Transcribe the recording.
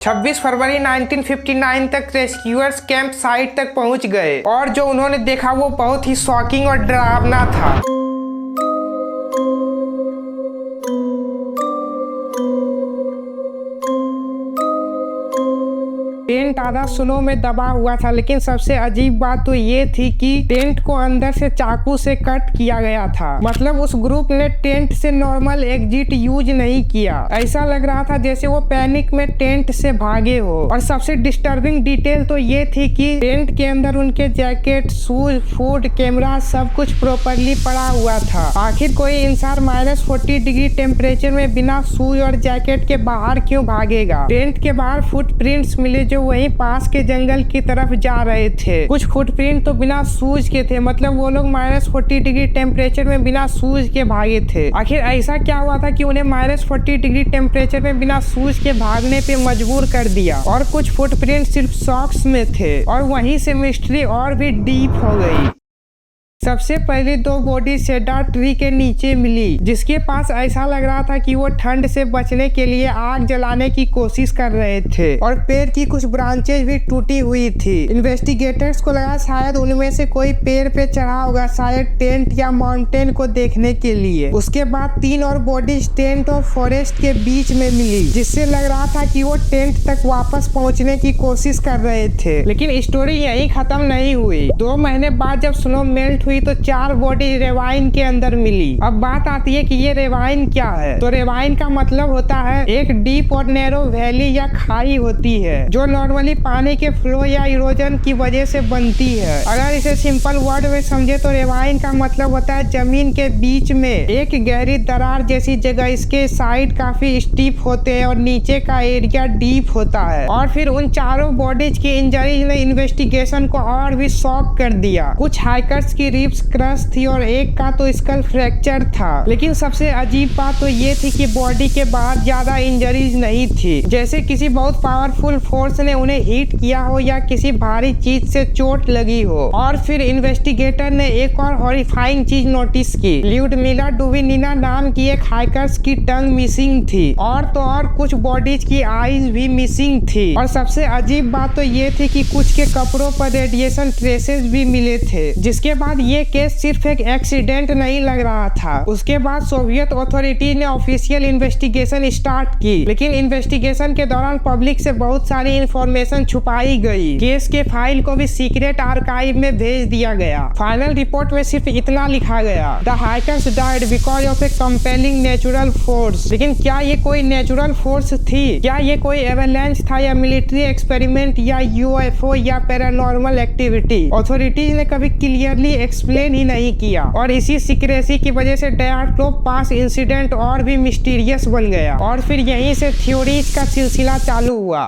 26 फरवरी 1959 तक rescuers camp site तक पहुंच गए और जो उन्होंने देखा वो बहुत ही शॉकिंग और डरावना था। टेंट आधा स्नो में दबा हुआ था, लेकिन सबसे अजीब बात तो ये थी कि टेंट को अंदर से चाकू से कट किया गया था। मतलब उस ग्रुप ने टेंट से नॉर्मल एग्जिट यूज नहीं किया। ऐसा लग रहा था जैसे वो पैनिक में टेंट से भागे हो। और सबसे डिस्टर्बिंग डिटेल तो ये थी कि टेंट के अंदर उनके जैकेट, शूज, फूड, कैमरा सब कुछ प्रॉपरली पड़ा हुआ था। आखिर कोई इंसान -40 डिग्री टेम्परेचर में बिना शूज और जैकेट के बाहर क्यों भागेगा। टेंट के बाहर फुटप्रिंट्स मिले जो वहीं पास के जंगल की तरफ जा रहे थे। कुछ फुटप्रिंट तो बिना शूज के थे, मतलब वो लोग -40 डिग्री टेम्परेचर में बिना शूज के भागे थे। आखिर ऐसा क्या हुआ था कि उन्हें -40 डिग्री टेम्परेचर में बिना शूज के भागने पे मजबूर कर दिया। और कुछ फुटप्रिंट सिर्फ सॉक्स में थे और वहीं से मिस्ट्री और भी डीप हो गई। सबसे पहले 2 बॉडी सेडार ट्री के नीचे मिली, जिसके पास ऐसा लग रहा था कि वो ठंड से बचने के लिए आग जलाने की कोशिश कर रहे थे और पेड़ की कुछ ब्रांचेज भी टूटी हुई थी। इन्वेस्टिगेटर्स को लगा शायद उनमें से कोई पेड़ पे चढ़ा होगा, शायद टेंट या माउंटेन को देखने के लिए। उसके बाद 3 और बॉडीज टेंट और फॉरेस्ट के बीच में मिली, जिससे लग रहा था कि वो टेंट तक वापस पहुंचने की कोशिश कर रहे थे। लेकिन स्टोरी यही खत्म नहीं हुई। 2 महीने बाद जब स्नो मेल्ट हुई तो 4 बॉडी रेवाइन के अंदर मिली। अब बात आती है कि ये रेवाइन क्या है। तो रेवाइन का मतलब होता है एक डीप और नैरो वैली या खाई होती है जो नॉर्मली पानी के फ्लो या इरोजन की वजह से बनती है। अगर इसे सिंपल वर्ड में समझे तो रेवाइन का मतलब होता है जमीन के बीच में एक गहरी दरार जैसी जगह। इसके साइड काफी स्टीप होते हैं और नीचे का एरिया डीप होता है। और फिर उन चारों बॉडीज की इंजरीज ने इन्वेस्टिगेशन को और भी शॉक कर दिया। कुछ हाइकर्स की रिब्स क्रश थी और एक का तो स्कल फ्रैक्चर था। लेकिन सबसे अजीब बात तो ये थी कि बॉडी के बाहर ज्यादा इंजरीज नहीं थी, जैसे किसी बहुत पावरफुल फोर्स ने उन्हें हिट किया हो या किसी भारी चीज से चोट लगी हो। और फिर इन्वेस्टिगेटर ने एक और हॉरिफाइंग चीज नोटिस की। ल्यूडमिला डुबिनिना नाम की एक हाइकर्स की टंग मिसिंग थी और तो और कुछ बॉडीज की आईज भी मिसिंग थी। और सबसे अजीब बात तो ये थी कि कुछ के कपड़ों पर रेडिएशन ट्रेसेस भी मिले थे। जिसके बाद ये केस सिर्फ एक एक्सीडेंट नहीं लग रहा था। उसके बाद सोवियत अथॉरिटी ने ऑफिशियल इन्वेस्टिगेशन स्टार्ट की, लेकिन इन्वेस्टिगेशन के दौरान पब्लिक से बहुत सारी इंफॉर्मेशन छुपाई गई। केस के फाइल को भी सीक्रेट आर्काइव में भेज दिया गया। फाइनल रिपोर्ट में सिर्फ इतना लिखा गया, the hikers died because of A compelling natural force. लेकिन क्या ये कोई नेचुरल फोर्स थी? क्या ये कोई एवलांच था या मिलिट्री एक्सपेरिमेंट या यूएफओ या पैरानॉर्मल एक्टिविटी? अथॉरिटीज ने कभी क्लियरली एक्सप्लेन ही नहीं किया और इसी सीक्रेसी की वजह से डायर्टलो पास इंसिडेंट और भी मिस्टीरियस बन गया। और फिर यहीं से थ्योरीज का सिलसिला चालू हुआ।